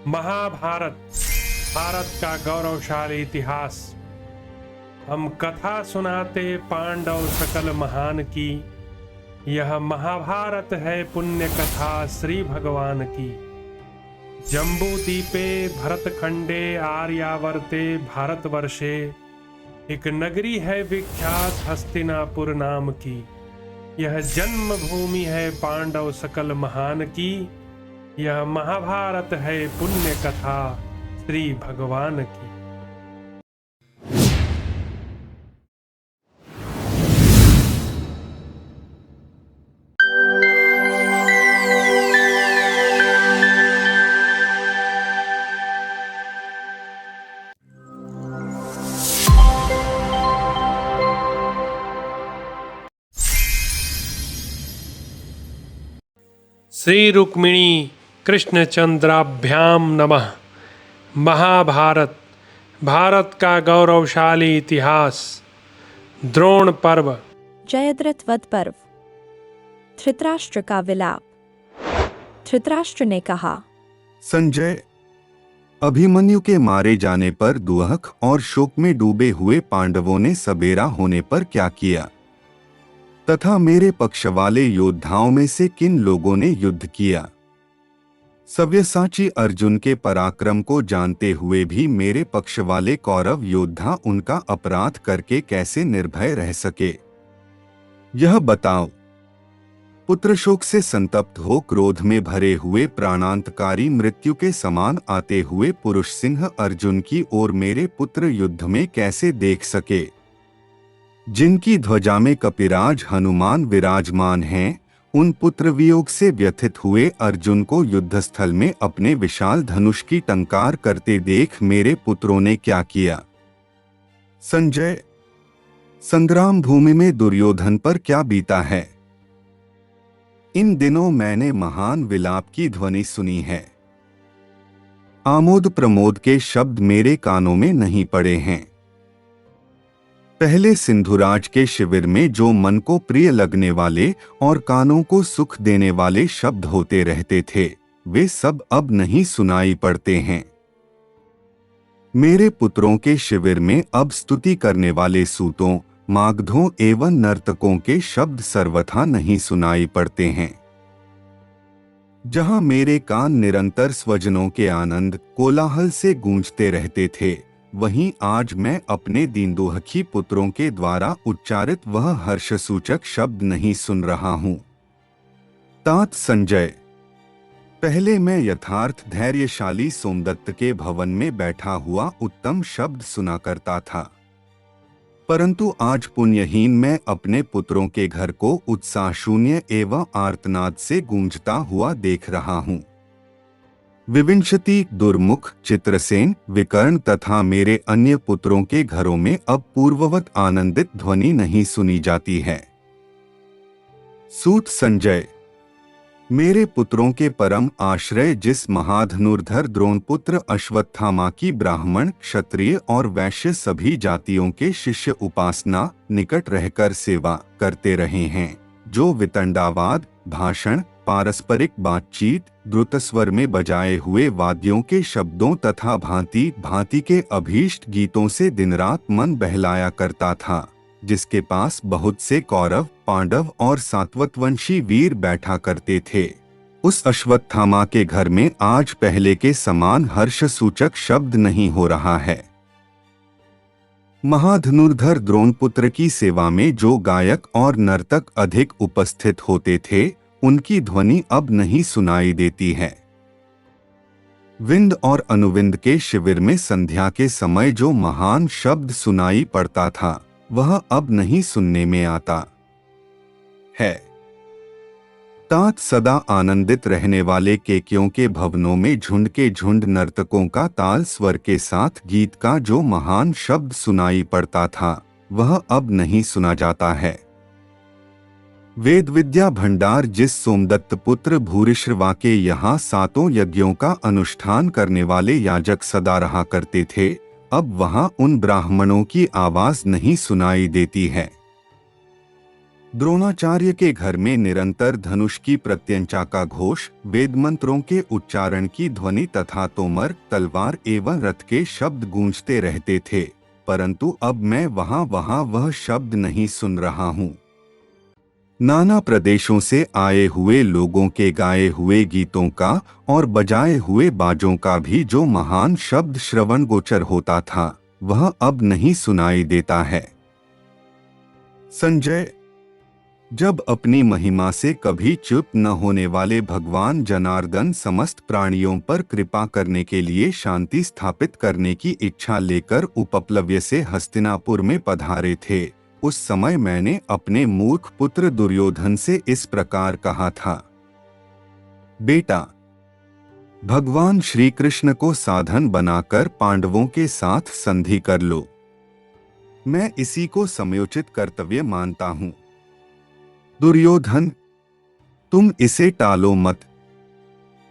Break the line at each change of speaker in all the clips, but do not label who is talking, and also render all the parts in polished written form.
महाभारत भारत का गौरवशाली इतिहास। हम कथा सुनाते पांडव सकल महान की। यह महाभारत है पुण्य कथा श्री भगवान की। जम्बू दीपे भरतखंडे आर्यावर्ते भारतवर्षे एक नगरी है विख्यात हस्तिनापुर नाम की। यह जन्मभूमि है पांडव सकल महान की। यह महाभारत है पुण्य कथा श्री भगवान की। श्री रुक्मिणी कृष्णचंद्राभ्याम नमः। महाभारत भारत का गौरवशाली इतिहास। द्रोण पर्व।
जयद्रथ वध पर्व। धृतराष्ट्र का विलाप। धृतराष्ट्र ने कहा,
संजय, अभिमन्यु के मारे जाने पर दुहख और शोक में डूबे हुए पांडवों ने सबेरा होने पर क्या किया, तथा मेरे पक्ष वाले योद्धाओं में से किन लोगों ने युद्ध किया। सव्यसाची अर्जुन के पराक्रम को जानते हुए भी मेरे पक्ष वाले कौरव योद्धा उनका अपराध करके कैसे निर्भय रह सके, यह बताओ। पुत्र शोक से संतप्त हो क्रोध में भरे हुए प्राणांतकारी मृत्यु के समान आते हुए पुरुष सिंह अर्जुन की ओर मेरे पुत्र युद्ध में कैसे देख सके। जिनकी ध्वजा में कपिराज हनुमान विराजमान हैं, उन पुत्र वियोग से व्यथित हुए अर्जुन को युद्धस्थल में अपने विशाल धनुष की टंकार करते देख मेरे पुत्रों ने क्या किया। संजय, संग्राम भूमि में दुर्योधन पर क्या बीता है। इन दिनों मैंने महान विलाप की ध्वनि सुनी है। आमोद प्रमोद के शब्द मेरे कानों में नहीं पड़े हैं। पहले सिंधुराज के शिविर में जो मन को प्रिय लगने वाले और कानों को सुख देने वाले शब्द होते रहते थे, वे सब अब नहीं सुनाई पड़ते हैं। मेरे पुत्रों के शिविर में अब स्तुति करने वाले सूतों, मागधों एवं नर्तकों के शब्द सर्वथा नहीं सुनाई पड़ते हैं। जहां मेरे कान निरंतर स्वजनों के आनंद कोलाहल से गूंजते रहते थे, वहीं आज मैं अपने दीनदुखी पुत्रों के द्वारा उच्चारित वह हर्षसूचक शब्द नहीं सुन रहा हूं। तात संजय, पहले मैं यथार्थ धैर्यशाली सोमदत्त के भवन में बैठा हुआ उत्तम शब्द सुना करता था, परंतु आज पुण्यहीन मैं अपने पुत्रों के घर को उत्साह शून्य एवं आर्तनाद से गूंजता हुआ देख रहा हूं। विविंशति, दुर्मुख, चित्रसेन, विकर्ण तथा मेरे अन्य पुत्रों के घरों में अब पूर्ववत आनंदित ध्वनि नहीं सुनी जाती है। सूत संजय, मेरे पुत्रों के परम आश्रय जिस महाधनुर्धर द्रोणपुत्र अश्वत्थामा की ब्राह्मण, क्षत्रिय और वैश्य सभी जातियों के शिष्य उपासना निकट रहकर सेवा करते रहे हैं, जो वितंडावाद, भाषण, पारस्परिक बातचीत, द्रुतस्वर में बजाए हुए वाद्यों के शब्दों तथा भांति भांति के अभीष्ट गीतों से दिन रात मन बहलाया करता था, जिसके पास बहुत से कौरव, पांडव और सात्वतवंशी वीर बैठा करते थे, उस अश्वत्थामा के घर में आज पहले के समान हर्ष सूचक शब्द नहीं हो रहा है। महाधनुर्धर द्रोणपुत्र की सेवा में जो गायक और नर्तक अधिक उपस्थित होते थे, उनकी ध्वनि अब नहीं सुनाई देती है। विंद और अनुविंद के शिविर में संध्या के समय जो महान शब्द सुनाई पड़ता था, वह अब नहीं सुनने में आता है। तात सदा आनंदित रहने वाले केकयों के भवनों में झुंड के झुंड नर्तकों का ताल स्वर के साथ गीत का जो महान शब्द सुनाई पड़ता था, वह अब नहीं सुना जाता है। वेद विद्या भंडार जिस सोमदत्त पुत्र भूरिश्रवा के यहाँ सातों यज्ञों का अनुष्ठान करने वाले याजक सदा रहा करते थे, अब वहाँ उन ब्राह्मणों की आवाज नहीं सुनाई देती है। द्रोणाचार्य के घर में निरंतर धनुष की प्रत्यंचा का घोष, वेद मंत्रों के उच्चारण की ध्वनि तथा तोमर, तलवार एवं रथ के शब्द गूंजते रहते थे, परंतु अब मैं वहां वह शब्द नहीं सुन रहा हूँ। नाना प्रदेशों से आए हुए लोगों के गाए हुए गीतों का और बजाए हुए बाजों का भी जो महान शब्द श्रवण गोचर होता था, वह अब नहीं सुनाई देता है। संजय, जब अपनी महिमा से कभी चुप न होने वाले भगवान जनार्दन समस्त प्राणियों पर कृपा करने के लिए शांति स्थापित करने की इच्छा लेकर उपप्लव्य से हस्तिनापुर में पधारे थे, उस समय मैंने अपने मूर्ख पुत्र दुर्योधन से इस प्रकार कहा था, बेटा, भगवान श्री कृष्ण को साधन बनाकर पांडवों के साथ संधि कर लो। मैं इसी को समयोचित कर्तव्य मानता हूं। दुर्योधन, तुम इसे टालो मत।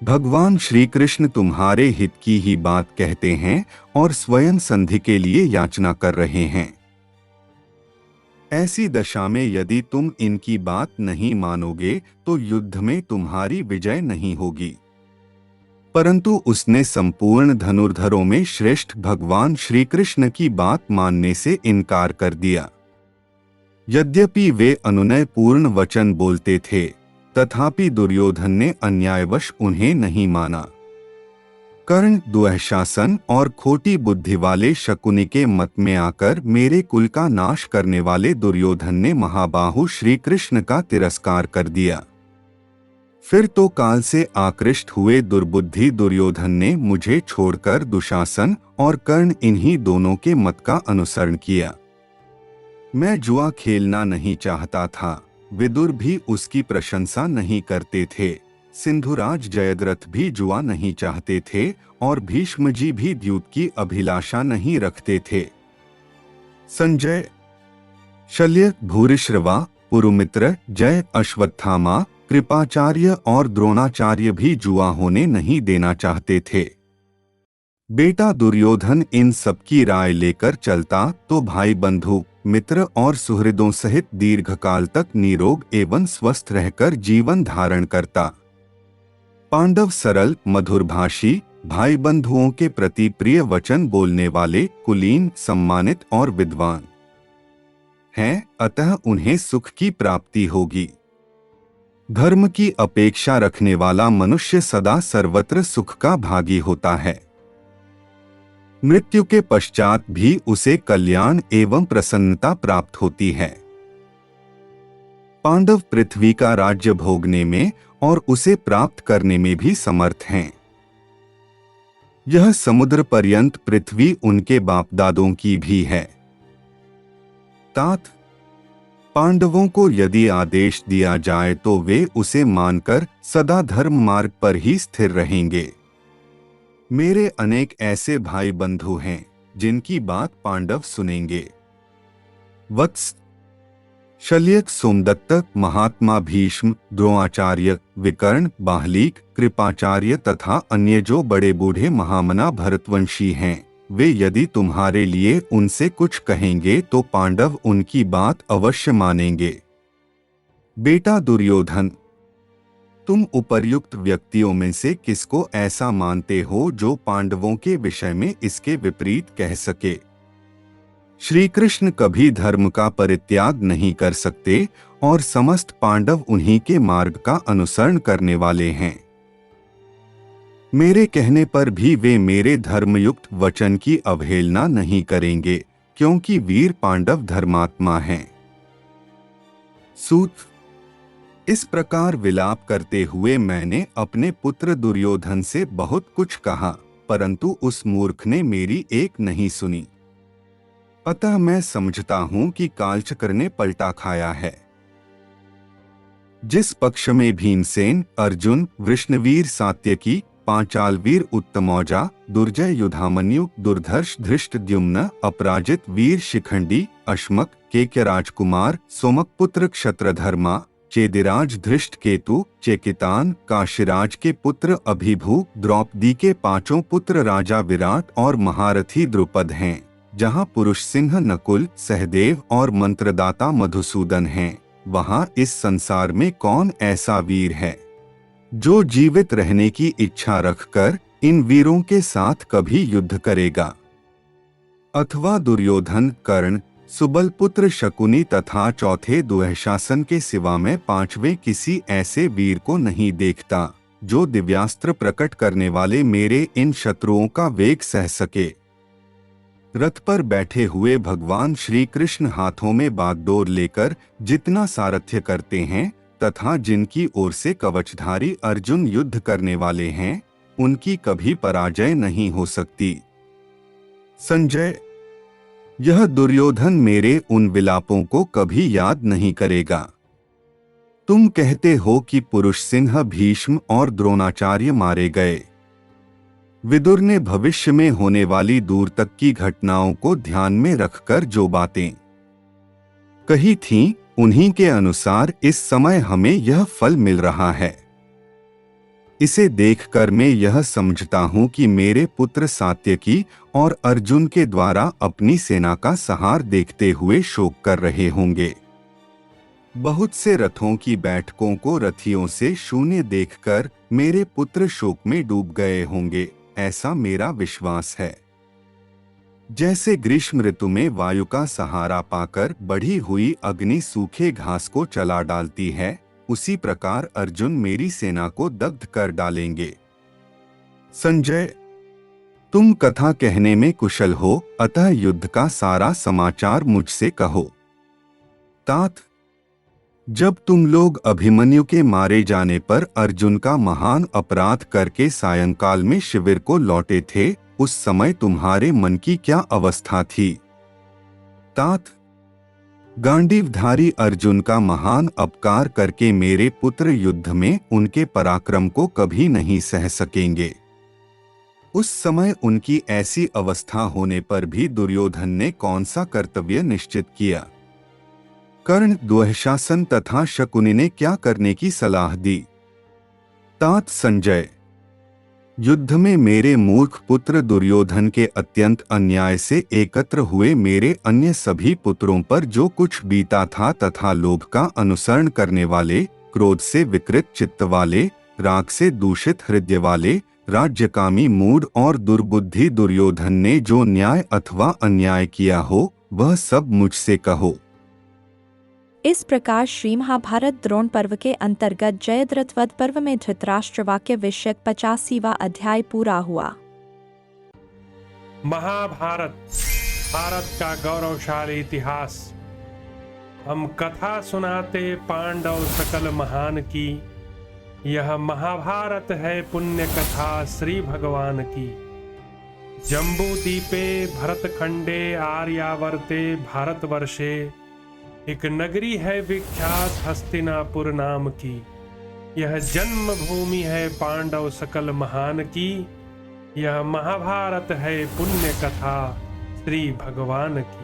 भगवान श्री कृष्ण तुम्हारे हित की ही बात कहते हैं और स्वयं संधि के लिए याचना कर रहे हैं। ऐसी दशा में यदि तुम इनकी बात नहीं मानोगे तो युद्ध में तुम्हारी विजय नहीं होगी। परंतु उसने संपूर्ण धनुर्धरों में श्रेष्ठ भगवान श्री कृष्ण की बात मानने से इनकार कर दिया। यद्यपि वे अनुनय पूर्ण वचन बोलते थे, तथापि दुर्योधन ने अन्यायवश उन्हें नहीं माना। कर्ण, दुःशासन और खोटी बुद्धि वाले शकुनि के मत में आकर मेरे कुल का नाश करने वाले दुर्योधन ने महाबाहु श्री कृष्ण का तिरस्कार कर दिया। फिर तो काल से आकृष्ट हुए दुर्बुद्धि दुर्योधन ने मुझे छोड़कर दुशासन और कर्ण इन्हीं दोनों के मत का अनुसरण किया। मैं जुआ खेलना नहीं चाहता था, विदुर भी उसकी प्रशंसा नहीं करते थे, सिंधुराज जयद्रथ भी जुआ नहीं चाहते थे और भीष्म जी भी द्यूत की अभिलाषा नहीं रखते थे। संजय, शल्य, भूरिश्रवा, पुरुमित्र, जय, अश्वत्थामा, कृपाचार्य और द्रोणाचार्य भी जुआ होने नहीं देना चाहते थे। बेटा दुर्योधन इन सबकी राय लेकर चलता तो भाई बंधु, मित्र और सुहृदों सहित दीर्घकाल तक निरोग एवं स्वस्थ रहकर जीवन धारण करता। पांडव सरल, मधुरभाषी, भाई बंधुओं के प्रति प्रिय वचन बोलने वाले, कुलीन, सम्मानित और विद्वान हैं, अतः उन्हें सुख की प्राप्ति होगी। धर्म की अपेक्षा रखने वाला मनुष्य सदा सर्वत्र सुख का भागी होता है। मृत्यु के पश्चात भी उसे कल्याण एवं प्रसन्नता प्राप्त होती है। पांडव पृथ्वी का राज्य भोगने में और उसे प्राप्त करने में भी समर्थ हैं। यह समुद्र पर्यंत पृथ्वी उनके बाप दादों की भी है। तात, पांडवों को यदि आदेश दिया जाए तो वे उसे मानकर सदा धर्म मार्ग पर ही स्थिर रहेंगे। मेरे अनेक ऐसे भाई बंधु हैं जिनकी बात पांडव सुनेंगे। वत्स, शल्य, सोमदत्त, महात्मा भीष्म, द्रोणाचार्य, विकर्ण, बाहलीक, कृपाचार्य तथा अन्य जो बड़े बूढ़े महामना भरतवंशी हैं, वे यदि तुम्हारे लिए उनसे कुछ कहेंगे तो पांडव उनकी बात अवश्य मानेंगे। बेटा दुर्योधन, तुम उपर्युक्त व्यक्तियों में से किसको ऐसा मानते हो जो पांडवों के विषय में इसके विपरीत कह सके? श्री कृष्ण कभी धर्म का परित्याग नहीं कर सकते और समस्त पांडव उन्हीं के मार्ग का अनुसरण करने वाले हैं। मेरे कहने पर भी वे मेरे धर्मयुक्त वचन की अवहेलना नहीं करेंगे, क्योंकि वीर पांडव धर्मात्मा हैं। सूत, इस प्रकार विलाप करते हुए मैंने अपने पुत्र दुर्योधन से बहुत कुछ कहा, परंतु उस मूर्ख ने मेरी एक नहीं सुनी। अतः मैं समझता हूं कि कालचक्र ने पलटा खाया है। जिस पक्ष में भीमसेन, अर्जुन, वृष्णवीर सात्यकी, पांचालवीर उत्तमौजा, दुर्जय युधामन्यु, दुर्धर्ष धृष्टद्युम्न, अपराजित वीर शिखंडी, अश्मक, केक्य राजकुमार, सोमकपुत्र क्षत्रधर्मा, चेदिराज धृष्टकेतु, चेकितान, काशीराज के पुत्र अभिभू, द्रौपदी के पांचों पुत्र राजा विराट और महारथी द्रुपद हैं, जहां पुरुष सिंह नकुल, सहदेव और मंत्रदाता मधुसूदन हैं, वहां इस संसार में कौन ऐसा वीर है जो जीवित रहने की इच्छा रखकर इन वीरों के साथ कभी युद्ध करेगा? अथवा दुर्योधन, कर्ण, सुबलपुत्र शकुनी तथा चौथे दुःशासन के सिवा मैं पांचवें किसी ऐसे वीर को नहीं देखता जो दिव्यास्त्र प्रकट करने वाले मेरे इन शत्रुओं का वेग सह सके। रथ पर बैठे हुए भगवान श्री कृष्ण हाथों में बागडोर लेकर जितना सारथ्य करते हैं तथा जिनकी ओर से कवचधारी अर्जुन युद्ध करने वाले हैं, उनकी कभी पराजय नहीं हो सकती। संजय, यह दुर्योधन मेरे उन विलापों को कभी याद नहीं करेगा। तुम कहते हो कि पुरुष सिंह भीष्म और द्रोणाचार्य मारे गए। विदुर ने भविष्य में होने वाली दूर तक की घटनाओं को ध्यान में रखकर जो बातें कही थीं, उन्हीं के अनुसार इस समय हमें यह फल मिल रहा है। इसे देखकर मैं यह समझता हूं कि मेरे पुत्र सात्यकी और अर्जुन के द्वारा अपनी सेना का संहार देखते हुए शोक कर रहे होंगे। बहुत से रथों की बैठकों को रथियों से शून्य देखकर मेरे पुत्र शोक में डूब गए होंगे, ऐसा मेरा विश्वास है। जैसे ग्रीष्म ऋतु में वायु का सहारा पाकर बढ़ी हुई अग्नि सूखे घास को चला डालती है, उसी प्रकार अर्जुन मेरी सेना को दग्ध कर डालेंगे। संजय, तुम कथा कहने में कुशल हो, अतः युद्ध का सारा समाचार मुझसे कहो। तात, जब तुम लोग अभिमन्यु के मारे जाने पर अर्जुन का महान अपराध करके सायंकाल में शिविर को लौटे थे, उस समय तुम्हारे मन की क्या अवस्था थी? तात, गांडीवधारी अर्जुन का महान अपकार करके मेरे पुत्र युद्ध में उनके पराक्रम को कभी नहीं सह सकेंगे। उस समय उनकी ऐसी अवस्था होने पर भी दुर्योधन ने कौन सा कर्तव्य निश्चित किया? कर्ण, दुःशासन तथा शकुनि ने क्या करने की सलाह दी? तात संजय, युद्ध में मेरे मूर्ख पुत्र दुर्योधन के अत्यंत अन्याय से एकत्र हुए मेरे अन्य सभी पुत्रों पर जो कुछ बीता था तथा लोभ का अनुसरण करने वाले, क्रोध से विकृत चित्त वाले, राग से दूषित हृदय वाले, राज्यकामी मूढ़ और दुर्बुद्धि दुर्योधन ने जो न्याय अथवा अन्याय किया हो, वह सब मुझसे कहो।
इस प्रकार श्री महाभारत द्रोण पर्व के अंतर्गत जयद्रथ वध पर्व में धृतराष्ट्र वाक्य विषयक 85वां अध्याय पूरा हुआ।
महाभारत भारत का गौरवशाली इतिहास। हम कथा सुनाते पांडव सकल महान की, यह महाभारत है पुण्य कथा श्री भगवान की। जम्बू दीपे भरतखंडे आर्यावर्ते भारतवर्षे, एक नगरी है विख्यात हस्तिनापुर नाम की। यह जन्म भूमि है पांडव सकल महान की। यह महाभारत है पुण्य कथा श्री भगवान की।